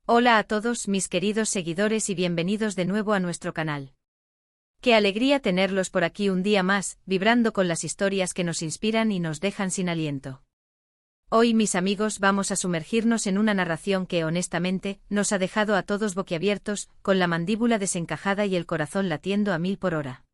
Hola a todos mis queridos seguidores y bienvenidos de nuevo a nuestro canal. Qué alegría tenerlos por aquí un día más, vibrando con las historias que nos inspiran y nos dejan sin aliento. Hoy, mis amigos, vamos a sumergirnos en una narración que, honestamente, nos ha dejado a todos boquiabiertos, con la mandíbula desencajada y el corazón latiendo a 1000 por hora.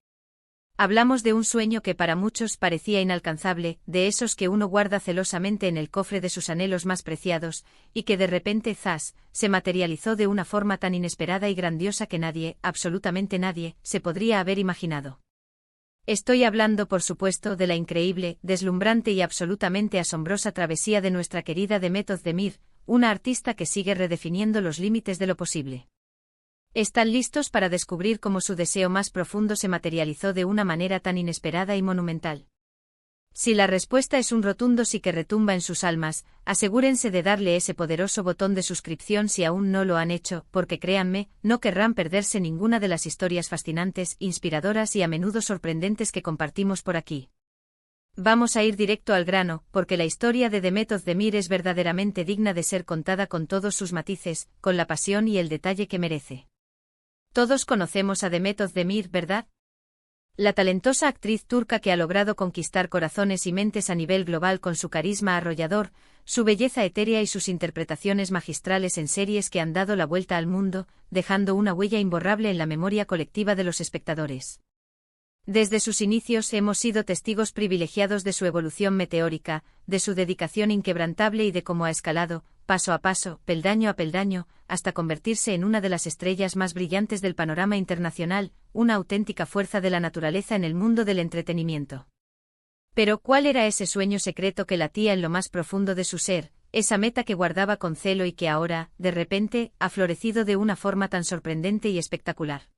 Hablamos de un sueño que para muchos parecía inalcanzable, de esos que uno guarda celosamente en el cofre de sus anhelos más preciados, y que de repente, ¡zas!, se materializó de una forma tan inesperada y grandiosa que nadie, absolutamente nadie, se podría haber imaginado. Estoy hablando, por supuesto, de la increíble, deslumbrante y absolutamente asombrosa travesía de nuestra querida Demet Özdemir, una artista que sigue redefiniendo los límites de lo posible. ¿Están listos para descubrir cómo su deseo más profundo se materializó de una manera tan inesperada y monumental? Si la respuesta es un rotundo sí que retumba en sus almas, asegúrense de darle ese poderoso botón de suscripción si aún no lo han hecho, porque créanme, no querrán perderse ninguna de las historias fascinantes, inspiradoras y a menudo sorprendentes que compartimos por aquí. Vamos a ir directo al grano, porque la historia de Demet Özdemir es verdaderamente digna de ser contada con todos sus matices, con la pasión y el detalle que merece. Todos conocemos a Demet Özdemir, ¿verdad? La talentosa actriz turca que ha logrado conquistar corazones y mentes a nivel global con su carisma arrollador, su belleza etérea y sus interpretaciones magistrales en series que han dado la vuelta al mundo, dejando una huella imborrable en la memoria colectiva de los espectadores. Desde sus inicios hemos sido testigos privilegiados de su evolución meteórica, de su dedicación inquebrantable y de cómo ha escalado, paso a paso, peldaño a peldaño, hasta convertirse en una de las estrellas más brillantes del panorama internacional, una auténtica fuerza de la naturaleza en el mundo del entretenimiento. Pero, ¿cuál era ese sueño secreto que latía en lo más profundo de su ser, esa meta que guardaba con celo y que ahora, de repente, ha florecido de una forma tan sorprendente y espectacular?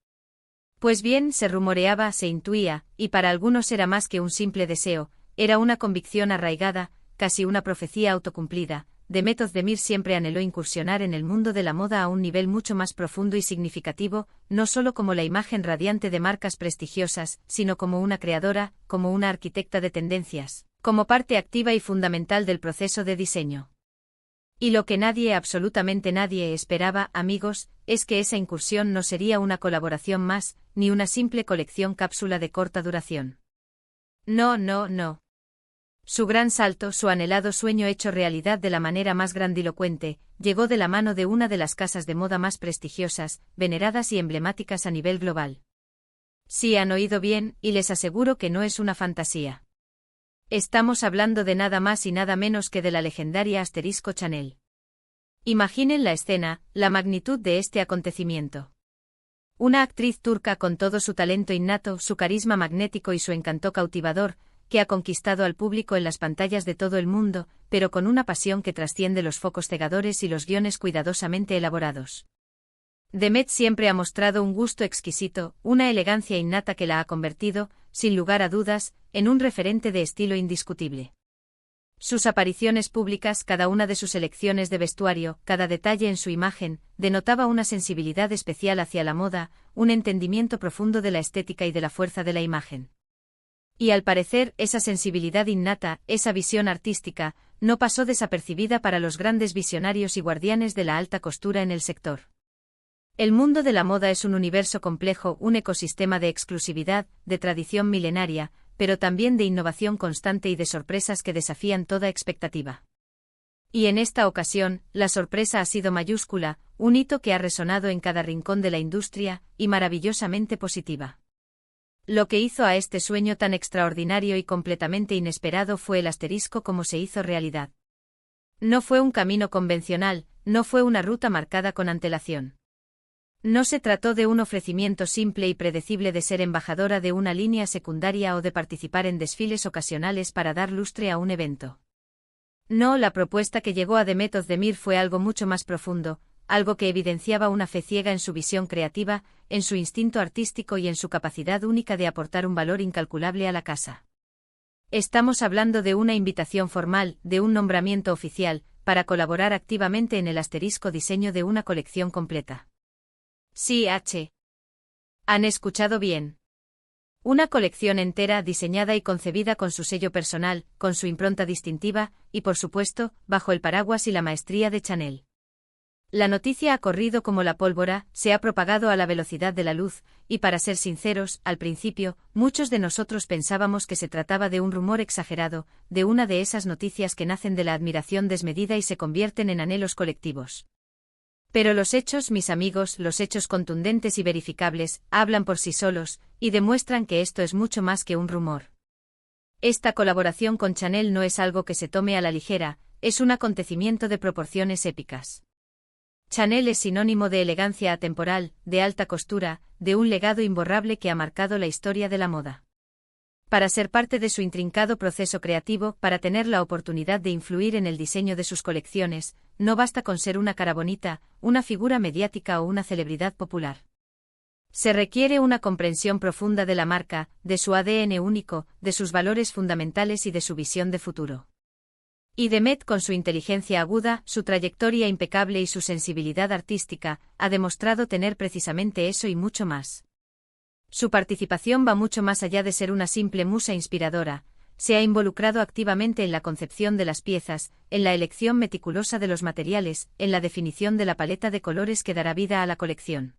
Pues bien, se rumoreaba, se intuía, y para algunos era más que un simple deseo, era una convicción arraigada, casi una profecía autocumplida. Demet Özdemir siempre anheló incursionar en el mundo de la moda a un nivel mucho más profundo y significativo, no solo como la imagen radiante de marcas prestigiosas, sino como una creadora, como una arquitecta de tendencias, como parte activa y fundamental del proceso de diseño. Y lo que nadie, absolutamente nadie, esperaba, amigos, es que esa incursión no sería una colaboración más, ni una simple colección cápsula de corta duración. No, no, no. Su gran salto, su anhelado sueño hecho realidad de la manera más grandilocuente, llegó de la mano de una de las casas de moda más prestigiosas, veneradas y emblemáticas a nivel global. Sí, han oído bien, y les aseguro que no es una fantasía. Estamos hablando de nada más y nada menos que de la legendaria asterisco Chanel. Imaginen la escena, la magnitud de este acontecimiento. Una actriz turca con todo su talento innato, su carisma magnético y su encanto cautivador, que ha conquistado al público en las pantallas de todo el mundo, pero con una pasión que trasciende los focos cegadores y los guiones cuidadosamente elaborados. Demet siempre ha mostrado un gusto exquisito, una elegancia innata que la ha convertido, sin lugar a dudas, en un referente de estilo indiscutible. Sus apariciones públicas, cada una de sus elecciones de vestuario, cada detalle en su imagen, denotaba una sensibilidad especial hacia la moda, un entendimiento profundo de la estética y de la fuerza de la imagen. Y al parecer, esa sensibilidad innata, esa visión artística, no pasó desapercibida para los grandes visionarios y guardianes de la alta costura en el sector. El mundo de la moda es un universo complejo, un ecosistema de exclusividad, de tradición milenaria, pero también de innovación constante y de sorpresas que desafían toda expectativa. Y en esta ocasión, la sorpresa ha sido mayúscula, un hito que ha resonado en cada rincón de la industria, y maravillosamente positiva. Lo que hizo a este sueño tan extraordinario y completamente inesperado fue el asterisco como se hizo realidad. No fue un camino convencional, no fue una ruta marcada con antelación. No se trató de un ofrecimiento simple y predecible de ser embajadora de una línea secundaria o de participar en desfiles ocasionales para dar lustre a un evento. No, la propuesta que llegó a Demet Özdemir fue algo mucho más profundo, algo que evidenciaba una fe ciega en su visión creativa, en su instinto artístico y en su capacidad única de aportar un valor incalculable a la casa. Estamos hablando de una invitación formal, de un nombramiento oficial, para colaborar activamente en el asterisco diseño de una colección completa. Sí, han escuchado bien. Una colección entera diseñada y concebida con su sello personal, con su impronta distintiva, y por supuesto, bajo el paraguas y la maestría de Chanel. La noticia ha corrido como la pólvora, se ha propagado a la velocidad de la luz, y para ser sinceros, al principio, muchos de nosotros pensábamos que se trataba de un rumor exagerado, de una de esas noticias que nacen de la admiración desmedida y se convierten en anhelos colectivos. Pero los hechos, mis amigos, los hechos contundentes y verificables, hablan por sí solos, y demuestran que esto es mucho más que un rumor. Esta colaboración con Chanel no es algo que se tome a la ligera, es un acontecimiento de proporciones épicas. Chanel es sinónimo de elegancia atemporal, de alta costura, de un legado imborrable que ha marcado la historia de la moda. Para ser parte de su intrincado proceso creativo, para tener la oportunidad de influir en el diseño de sus colecciones, no basta con ser una cara bonita, una figura mediática o una celebridad popular. Se requiere una comprensión profunda de la marca, de su ADN único, de sus valores fundamentales y de su visión de futuro. Y Demet, con su inteligencia aguda, su trayectoria impecable y su sensibilidad artística, ha demostrado tener precisamente eso y mucho más. Su participación va mucho más allá de ser una simple musa inspiradora, se ha involucrado activamente en la concepción de las piezas, en la elección meticulosa de los materiales, en la definición de la paleta de colores que dará vida a la colección.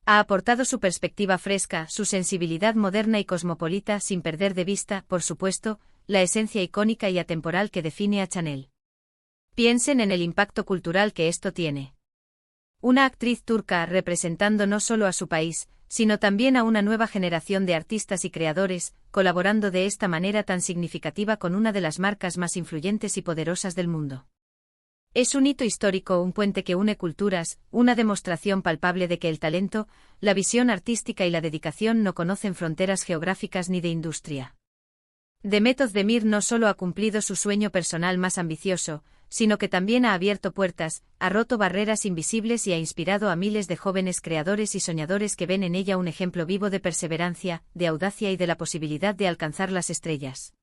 Ha aportado su perspectiva fresca, su sensibilidad moderna y cosmopolita sin perder de vista, por supuesto, la esencia icónica y atemporal que define a Chanel. Piensen en el impacto cultural que esto tiene. Una actriz turca representando no solo a su país, sino también a una nueva generación de artistas y creadores, colaborando de esta manera tan significativa con una de las marcas más influyentes y poderosas del mundo. Es un hito histórico, un puente que une culturas, una demostración palpable de que el talento, la visión artística y la dedicación no conocen fronteras geográficas ni de industria. Demet Özdemir no solo ha cumplido su sueño personal más ambicioso, sino que también ha abierto puertas, ha roto barreras invisibles y ha inspirado a miles de jóvenes creadores y soñadores que ven en ella un ejemplo vivo de perseverancia, de audacia y de la posibilidad de alcanzar las estrellas.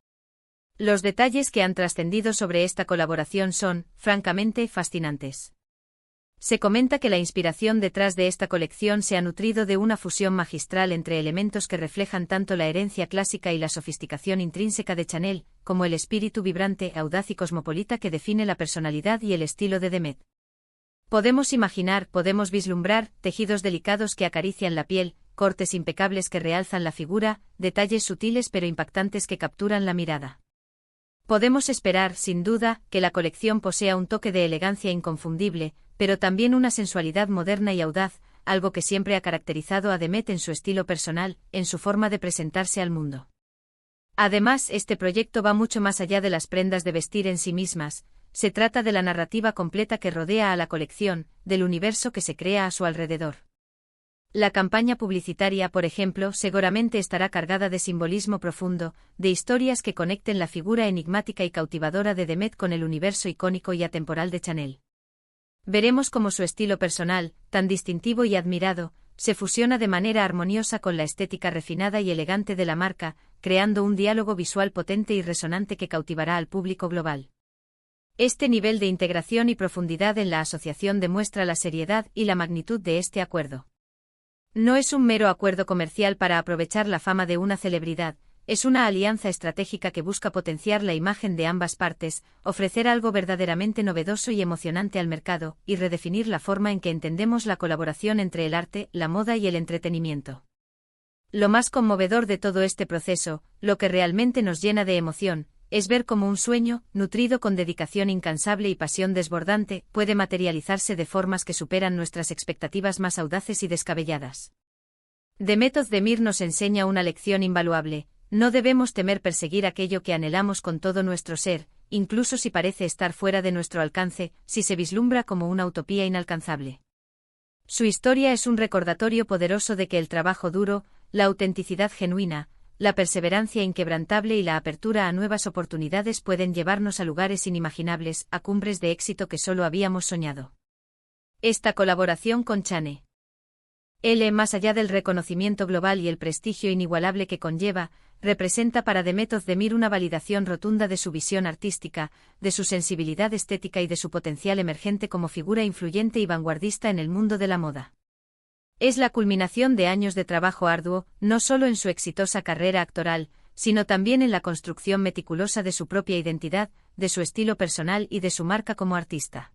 Los detalles que han trascendido sobre esta colaboración son, francamente, fascinantes. Se comenta que la inspiración detrás de esta colección se ha nutrido de una fusión magistral entre elementos que reflejan tanto la herencia clásica y la sofisticación intrínseca de Chanel, como el espíritu vibrante, audaz y cosmopolita que define la personalidad y el estilo de Demet. Podemos imaginar, podemos vislumbrar, tejidos delicados que acarician la piel, cortes impecables que realzan la figura, detalles sutiles pero impactantes que capturan la mirada. Podemos esperar, sin duda, que la colección posea un toque de elegancia inconfundible, pero también una sensualidad moderna y audaz, algo que siempre ha caracterizado a Demet en su estilo personal, en su forma de presentarse al mundo. Además, este proyecto va mucho más allá de las prendas de vestir en sí mismas, se trata de la narrativa completa que rodea a la colección, del universo que se crea a su alrededor. La campaña publicitaria, por ejemplo, seguramente estará cargada de simbolismo profundo, de historias que conecten la figura enigmática y cautivadora de Demet con el universo icónico y atemporal de Chanel. Veremos cómo su estilo personal, tan distintivo y admirado, se fusiona de manera armoniosa con la estética refinada y elegante de la marca, creando un diálogo visual potente y resonante que cautivará al público global. Este nivel de integración y profundidad en la asociación demuestra la seriedad y la magnitud de este acuerdo. No es un mero acuerdo comercial para aprovechar la fama de una celebridad, es una alianza estratégica que busca potenciar la imagen de ambas partes, ofrecer algo verdaderamente novedoso y emocionante al mercado, y redefinir la forma en que entendemos la colaboración entre el arte, la moda y el entretenimiento. Lo más conmovedor de todo este proceso, lo que realmente nos llena de emoción, es ver cómo un sueño, nutrido con dedicación incansable y pasión desbordante, puede materializarse de formas que superan nuestras expectativas más audaces y descabelladas. Demet Özdemir nos enseña una lección invaluable: no debemos temer perseguir aquello que anhelamos con todo nuestro ser, incluso si parece estar fuera de nuestro alcance, si se vislumbra como una utopía inalcanzable. Su historia es un recordatorio poderoso de que el trabajo duro, la autenticidad genuina, la perseverancia inquebrantable y la apertura a nuevas oportunidades pueden llevarnos a lugares inimaginables, a cumbres de éxito que solo habíamos soñado. Esta colaboración con Chanel, más allá del reconocimiento global y el prestigio inigualable que conlleva, representa para Demet Özdemir una validación rotunda de su visión artística, de su sensibilidad estética y de su potencial emergente como figura influyente y vanguardista en el mundo de la moda. Es la culminación de años de trabajo arduo, no solo en su exitosa carrera actoral, sino también en la construcción meticulosa de su propia identidad, de su estilo personal y de su marca como artista.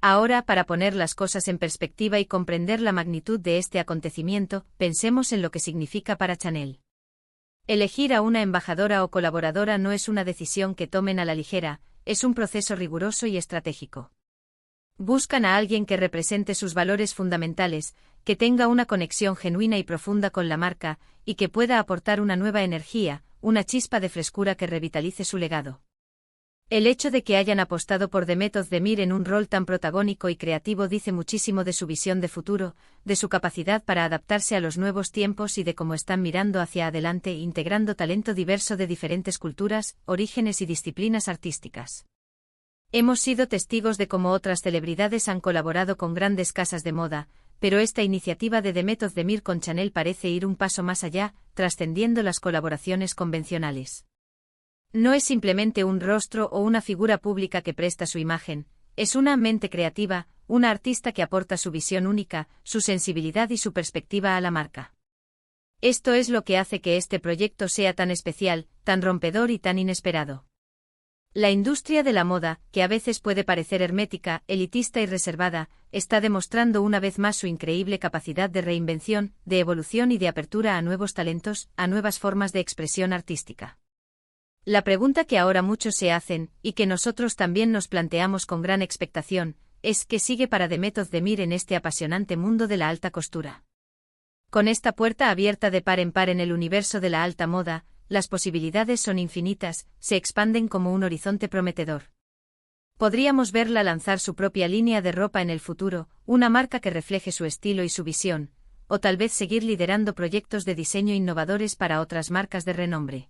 Ahora, para poner las cosas en perspectiva y comprender la magnitud de este acontecimiento, pensemos en lo que significa para Chanel. Elegir a una embajadora o colaboradora no es una decisión que tomen a la ligera, es un proceso riguroso y estratégico. Buscan a alguien que represente sus valores fundamentales, que tenga una conexión genuina y profunda con la marca, y que pueda aportar una nueva energía, una chispa de frescura que revitalice su legado. El hecho de que hayan apostado por Demet Özdemir en un rol tan protagónico y creativo dice muchísimo de su visión de futuro, de su capacidad para adaptarse a los nuevos tiempos y de cómo están mirando hacia adelante integrando talento diverso de diferentes culturas, orígenes y disciplinas artísticas. Hemos sido testigos de cómo otras celebridades han colaborado con grandes casas de moda, pero esta iniciativa de Demet Özdemir con Chanel parece ir un paso más allá, trascendiendo las colaboraciones convencionales. No es simplemente un rostro o una figura pública que presta su imagen, es una mente creativa, una artista que aporta su visión única, su sensibilidad y su perspectiva a la marca. Esto es lo que hace que este proyecto sea tan especial, tan rompedor y tan inesperado. La industria de la moda, que a veces puede parecer hermética, elitista y reservada, está demostrando una vez más su increíble capacidad de reinvención, de evolución y de apertura a nuevos talentos, a nuevas formas de expresión artística. La pregunta que ahora muchos se hacen, y que nosotros también nos planteamos con gran expectación, es ¿qué sigue para Demet Özdemir en este apasionante mundo de la alta costura? Con esta puerta abierta de par en par en el universo de la alta moda, las posibilidades son infinitas, se expanden como un horizonte prometedor. Podríamos verla lanzar su propia línea de ropa en el futuro, una marca que refleje su estilo y su visión, o tal vez seguir liderando proyectos de diseño innovadores para otras marcas de renombre.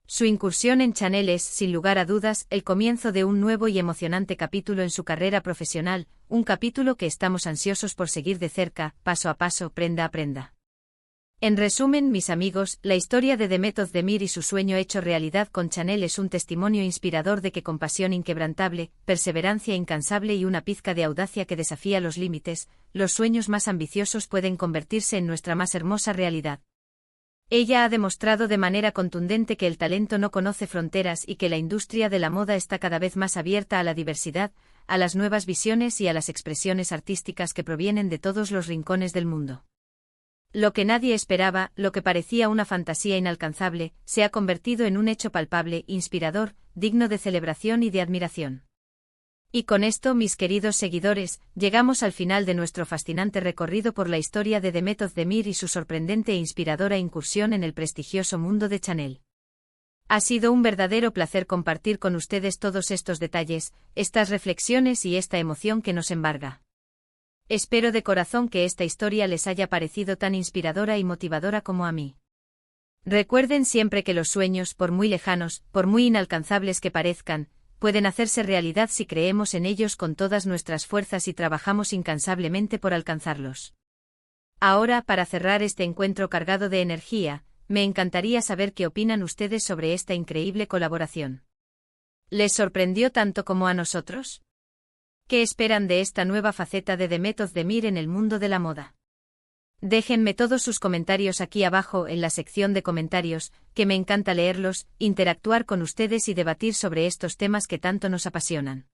Su incursión en Chanel es, sin lugar a dudas, el comienzo de un nuevo y emocionante capítulo en su carrera profesional, un capítulo que estamos ansiosos por seguir de cerca, paso a paso, prenda a prenda. En resumen, mis amigos, la historia de Demet Özdemir y su sueño hecho realidad con Chanel es un testimonio inspirador de que con pasión inquebrantable, perseverancia incansable y una pizca de audacia que desafía los límites, los sueños más ambiciosos pueden convertirse en nuestra más hermosa realidad. Ella ha demostrado de manera contundente que el talento no conoce fronteras y que la industria de la moda está cada vez más abierta a la diversidad, a las nuevas visiones y a las expresiones artísticas que provienen de todos los rincones del mundo. Lo que nadie esperaba, lo que parecía una fantasía inalcanzable, se ha convertido en un hecho palpable, inspirador, digno de celebración y de admiración. Y con esto, mis queridos seguidores, llegamos al final de nuestro fascinante recorrido por la historia de Demet Özdemir y su sorprendente e inspiradora incursión en el prestigioso mundo de Chanel. Ha sido un verdadero placer compartir con ustedes todos estos detalles, estas reflexiones y esta emoción que nos embarga. Espero de corazón que esta historia les haya parecido tan inspiradora y motivadora como a mí. Recuerden siempre que los sueños, por muy lejanos, por muy inalcanzables que parezcan, pueden hacerse realidad si creemos en ellos con todas nuestras fuerzas y trabajamos incansablemente por alcanzarlos. Ahora, para cerrar este encuentro cargado de energía, me encantaría saber qué opinan ustedes sobre esta increíble colaboración. ¿Les sorprendió tanto como a nosotros? ¿Qué esperan de esta nueva faceta de Demet Özdemir en el mundo de la moda? Déjenme todos sus comentarios aquí abajo en la sección de comentarios, que me encanta leerlos, interactuar con ustedes y debatir sobre estos temas que tanto nos apasionan.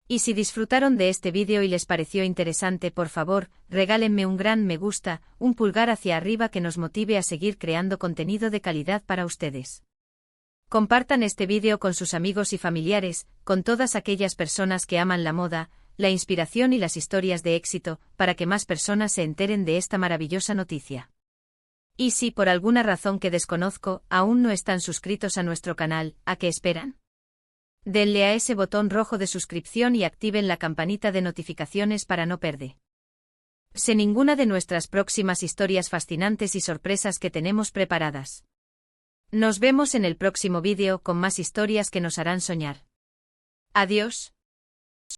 Y si disfrutaron de este vídeo y les pareció interesante, por favor, regálenme un gran me gusta, un pulgar hacia arriba que nos motive a seguir creando contenido de calidad para ustedes. Compartan este vídeo con sus amigos y familiares, con todas aquellas personas que aman la moda, la inspiración y las historias de éxito, para que más personas se enteren de esta maravillosa noticia. Y si por alguna razón que desconozco, aún no están suscritos a nuestro canal, ¿a qué esperan? Denle a ese botón rojo de suscripción y activen la campanita de notificaciones para no perderse ninguna de nuestras próximas historias fascinantes y sorpresas que tenemos preparadas. Nos vemos en el próximo vídeo con más historias que nos harán soñar. Adiós.